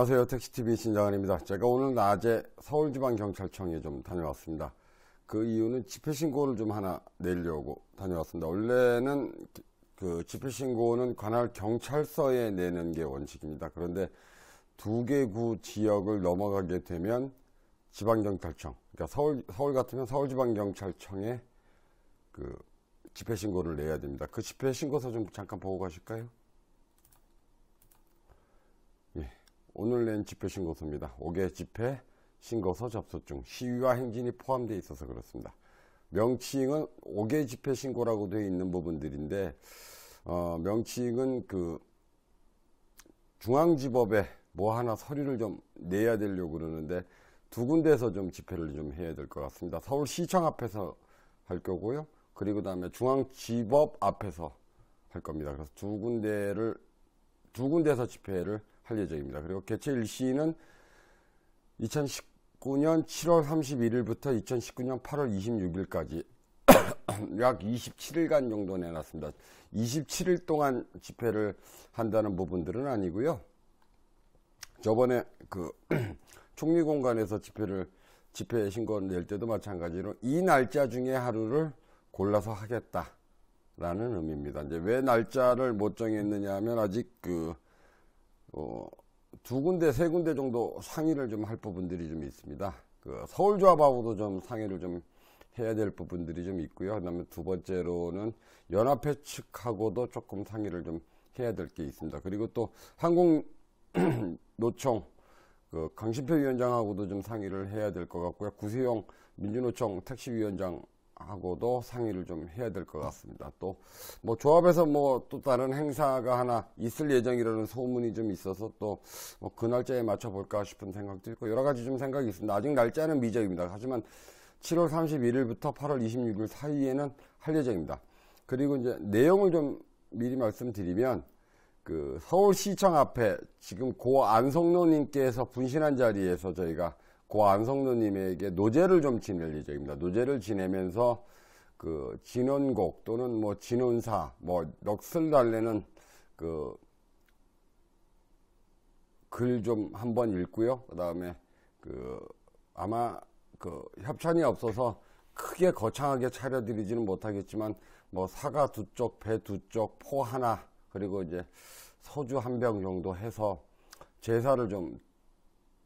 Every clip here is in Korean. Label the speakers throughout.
Speaker 1: 안녕하세요. 택시TV 신장환입니다. 제가 오늘 낮에 서울지방경찰청에 좀 다녀왔습니다. 그 이유는 집회신고를 좀 하나 내려고 다녀왔습니다. 원래는 그 집회신고는 관할 경찰서에 내는 게 원칙입니다. 그런데 두 개 구 지역을 넘어가게 되면 지방경찰청, 그러니까 서울 같으면 서울지방경찰청에 그 집회신고를 내야 됩니다. 그 집회신고서 좀 잠깐 보고 가실까요? 예, 오늘 낸 집회신고서입니다. 5개 집회신고서 접수 중 시위와 행진이 포함되어 있어서 그렇습니다. 명칭은 5개 집회신고라고 되어 있는 부분들인데 명칭은 그 중앙지법에 뭐 하나 서류를 좀 내야 되려고 그러는데 두 군데에서 좀 집회를 좀 해야 될 것 같습니다. 서울시청 앞에서 할 거고요. 그리고 다음에 중앙지법 앞에서 할 겁니다. 그래서 두 군데에서 집회를 할 예정입니다. 그리고 개최 일시는 2019년 7월 31일부터 2019년 8월 26일까지 약 27일간 정도 내놨습니다. 27일 동안 집회를 한다는 부분들은 아니고요. 저번에 그 총리공관에서 집회 신고를 낼 때도 마찬가지로 이 날짜 중에 하루를 골라서 하겠다라는 의미입니다. 이제 왜 날짜를 못 정했느냐 하면 아직 두 군데, 세 군데 정도 상의를 좀 할 부분들이 좀 있습니다. 그 서울조합하고도 좀 상의를 좀 해야 될 부분들이 좀 있고요. 그다음에 두 번째로는 연합회 측하고도 조금 상의를 좀 해야 될 게 있습니다. 그리고 또 항공노총 그 강신표 위원장하고도 좀 상의를 해야 될 것 같고요. 구세용 민주노총 택시위원장하고도 상의를 좀 해야 될 것 같습니다. 또 뭐 조합에서 뭐 또 다른 행사가 하나 있을 예정이라는 소문이 좀 있어서 또 뭐 그 날짜에 맞춰 볼까 싶은 생각도 있고 여러 가지 좀 생각이 있습니다. 아직 날짜는 미정입니다. 하지만 7월 31일부터 8월 26일 사이에는 할 예정입니다. 그리고 이제 내용을 좀 미리 말씀드리면 그 서울시청 앞에 지금 고 안성노님께서 분신한 자리에서 저희가 고 안성노님에게 노제를 좀 지낼 예정입니다. 노제를 지내면서 그 진원곡 또는 뭐 진원사 뭐 넋을 달래는 그 글 좀 한번 읽고요. 그 다음에 그 아마 그 협찬이 없어서 크게 거창하게 차려드리지는 못하겠지만 뭐 사과 2쪽, 배 2쪽, 포 하나 그리고 이제 소주 한 병 정도 해서 제사를 좀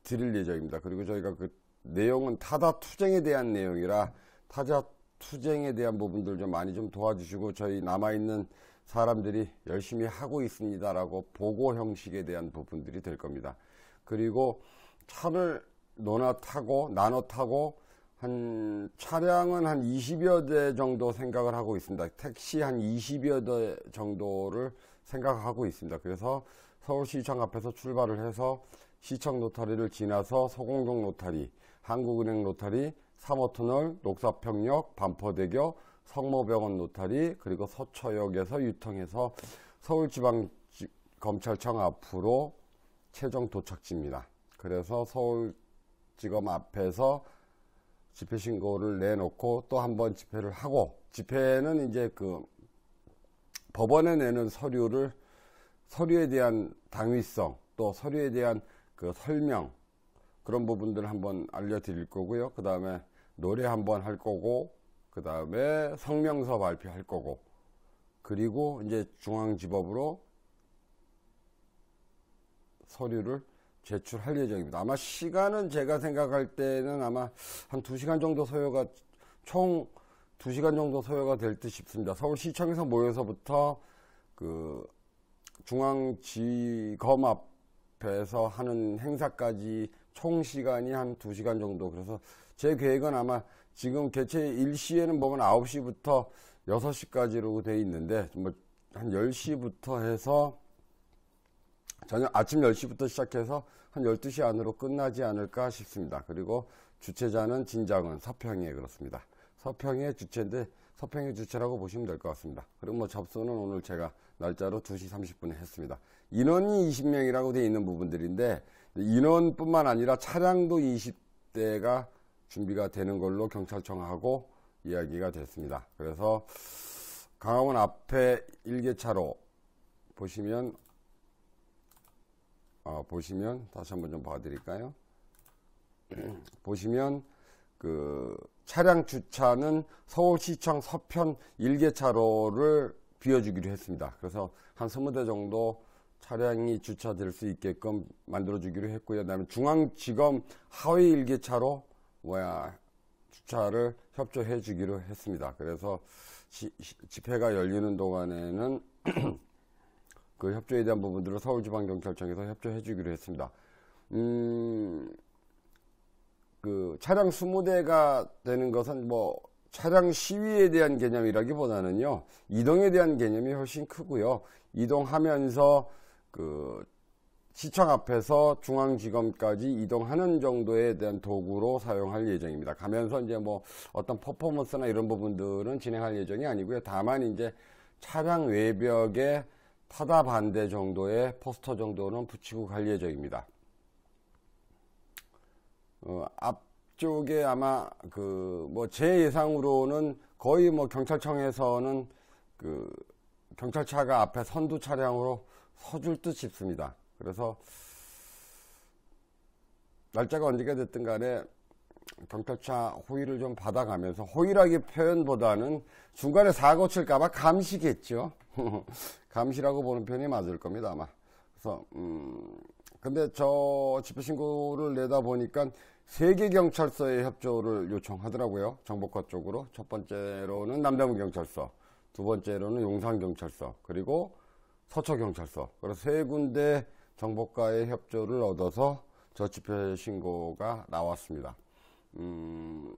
Speaker 1: 드릴 예정입니다. 그리고 저희가 그 내용은 타다 투쟁에 대한 내용이라 타자 투쟁에 대한 부분들 좀 많이 좀 도와주시고 저희 남아있는 사람들이 열심히 하고 있습니다라고 보고 형식에 대한 부분들이 될 겁니다. 그리고 차를 나눠 타고 한 차량은 한 20여 대 정도 생각을 하고 있습니다. 택시 한 20여 대 정도를 생각하고 있습니다. 그래서 서울시청 앞에서 출발을 해서 시청 로터리를 지나서 서공동 로터리, 한국은행 로터리, 3호터널, 녹사평역, 반포대교, 성모병원 로터리, 그리고 서초역에서 유통해서 서울지방검찰청 앞으로 최종 도착지입니다. 그래서 서울지검 앞에서 집회신고를 내놓고 또 한 번 집회를 하고 집회는 이제 그 법원에 내는 서류에 대한 당위성 또 서류에 대한 그 설명 그런 부분들을 한번 알려드릴 거고요. 그 다음에 노래 한번 할 거고 그 다음에 성명서 발표할 거고 그리고 이제 중앙지법으로 서류를 제출할 예정입니다. 아마 시간은 제가 생각할 때는 아마 한 2시간 정도 소요가 총 2시간 정도 소요가 될 듯 싶습니다. 서울시청에서 모여서부터 그 중앙지검 앞에서 하는 행사까지 총 시간이 한 2시간 정도. 그래서 제 계획은 아마 지금 개최 일시에는 보면 9시부터 6시까지로 되어 있는데 뭐 한 10시부터 해서 저녁 아침 10시부터 시작해서 한 12시 안으로 끝나지 않을까 싶습니다. 그리고 주최자는 진장은 서평에 그렇습니다. 서평의 주최인데 서평의 주최라고 보시면 될 것 같습니다. 그리고 뭐 접수는 오늘 제가 날짜로 2시 30분에 했습니다. 인원이 20명이라고 되어 있는 부분들인데 인원뿐만 아니라 차량도 20대가 준비가 되는 걸로 경찰청하고 이야기가 됐습니다. 그래서 강화문 앞에 일개차로 보시면 보시면 다시 한번 좀 봐드릴까요? 보시면 그 차량 주차는 서울시청 서편 1개차로를 비워주기로 했습니다. 그래서 한 20대 정도 차량이 주차될 수 있게끔 만들어주기로 했고요. 그다음에 중앙지검 하위 1개차로 주차를 협조해 주기로 했습니다. 그래서 집회가 열리는 동안에는 그 협조에 대한 부분들을 서울지방경찰청에서 협조해 주기로 했습니다. 그 차량 20대가 되는 것은 뭐 차량 시위에 대한 개념이라기보다는요, 이동에 대한 개념이 훨씬 크고요. 이동하면서 그 시청 앞에서 중앙지검까지 이동하는 정도에 대한 도구로 사용할 예정입니다. 가면서 이제 뭐 어떤 퍼포먼스나 이런 부분들은 진행할 예정이 아니고요. 다만 이제 차량 외벽에 타다 반대 정도의 포스터 정도는 붙이고 갈 예정입니다. 앞쪽에 아마 그 뭐 제 예상으로는 거의 뭐 경찰청에서는 그 경찰차가 앞에 선두 차량으로 서줄 듯 싶습니다. 그래서 날짜가 언제가 됐든 간에 경찰차 호의를 좀 받아가면서, 호의라기 표현보다는 중간에 사고 칠까봐 감시겠죠. 감시라고 보는 편이 맞을 겁니다, 아마. 그래서 근데 저 집회 신고를 내다 보니까 3개 경찰서의 협조를 요청하더라고요. 정보과 쪽으로. 첫 번째로는 남대문 경찰서, 두 번째로는 용산 경찰서, 그리고 서초 경찰서. 그래서 3군데 정보과의 협조를 얻어서 저 집회 신고가 나왔습니다.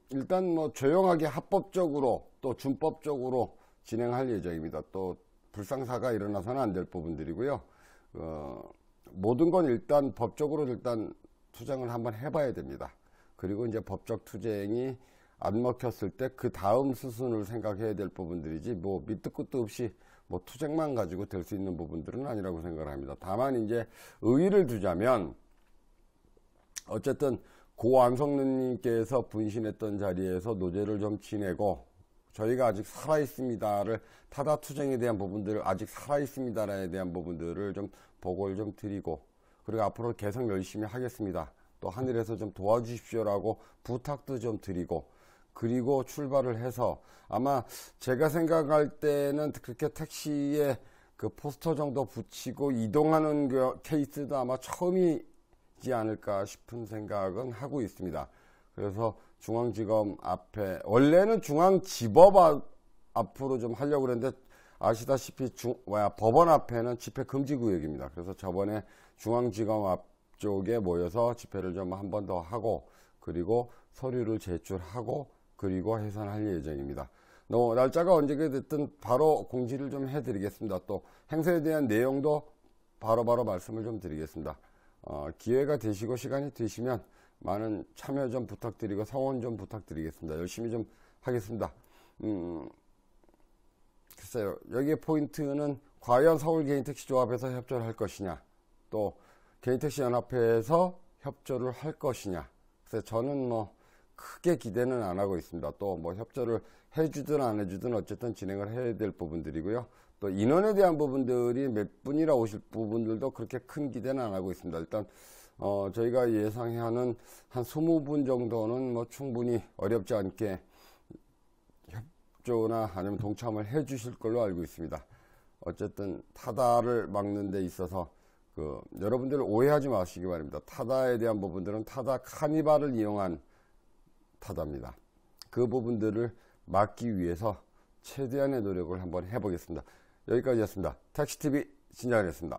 Speaker 1: 일단 뭐 조용하게 합법적으로 또 준법적으로 진행할 예정입니다. 또 불상사가 일어나서는 안 될 부분들이고요. 모든 건 일단 법적으로 일단 투쟁을 한번 해봐야 됩니다. 그리고 이제 법적 투쟁이 안 먹혔을 때 그 다음 수순을 생각해야 될 부분들이지, 뭐 밑도 끝도 없이 뭐 투쟁만 가지고 될 수 있는 부분들은 아니라고 생각을 합니다. 다만 이제 의의를 두자면, 어쨌든 고 안성르님께서 분신했던 자리에서 노제를 좀 지내고, 저희가 아직 살아있습니다를, 타다 투쟁에 대한 부분들을 아직 살아있습니다에 대한 부분들을 좀 보고를 좀 드리고, 그리고 앞으로 개성 열심히 하겠습니다. 또 하늘에서 좀 도와주십시오라고 부탁도 좀 드리고, 그리고 출발을 해서, 아마 제가 생각할 때는 그렇게 택시에 그 포스터 정도 붙이고 이동하는 그 케이스도 아마 처음이지 않을까 싶은 생각은 하고 있습니다. 그래서 중앙지검 앞에, 원래는 중앙지법 앞으로 좀 하려고 그랬는데, 아시다시피 법원 앞에는 집회 금지 구역입니다. 그래서 저번에 중앙지검 앞쪽에 모여서 집회를 좀 한 번 더 하고, 그리고 서류를 제출하고, 그리고 해산할 예정입니다. 날짜가 언제가 됐든 바로 공지를 좀 해드리겠습니다. 또 행사에 대한 내용도 바로바로 말씀을 좀 드리겠습니다. 기회가 되시고 시간이 되시면 많은 참여 좀 부탁드리고 성원 좀 부탁드리겠습니다. 열심히 좀 하겠습니다. 글쎄요, 여기에 포인트는 과연 서울 개인택시조합에서 협조를 할 것이냐, 또 개인택시연합회에서 협조를 할 것이냐. 그래서 저는 뭐 크게 기대는 안 하고 있습니다. 또 뭐 협조를 해주든 안 해주든 어쨌든 진행을 해야 될 부분들이고요. 또 인원에 대한 부분들이 몇 분이라 오실 부분들도 그렇게 큰 기대는 안 하고 있습니다. 일단 저희가 예상하는 한 20분 정도는 뭐 충분히 어렵지 않게 협조나 아니면 동참을 해 주실 걸로 알고 있습니다. 어쨌든 타다를 막는 데 있어서 여러분들 오해하지 마시기 바랍니다. 타다에 대한 부분들은 타다 카니발을 이용한 타다입니다. 그 부분들을 막기 위해서 최대한의 노력을 한번 해보겠습니다. 여기까지였습니다. 택시TV 진장이었습니다.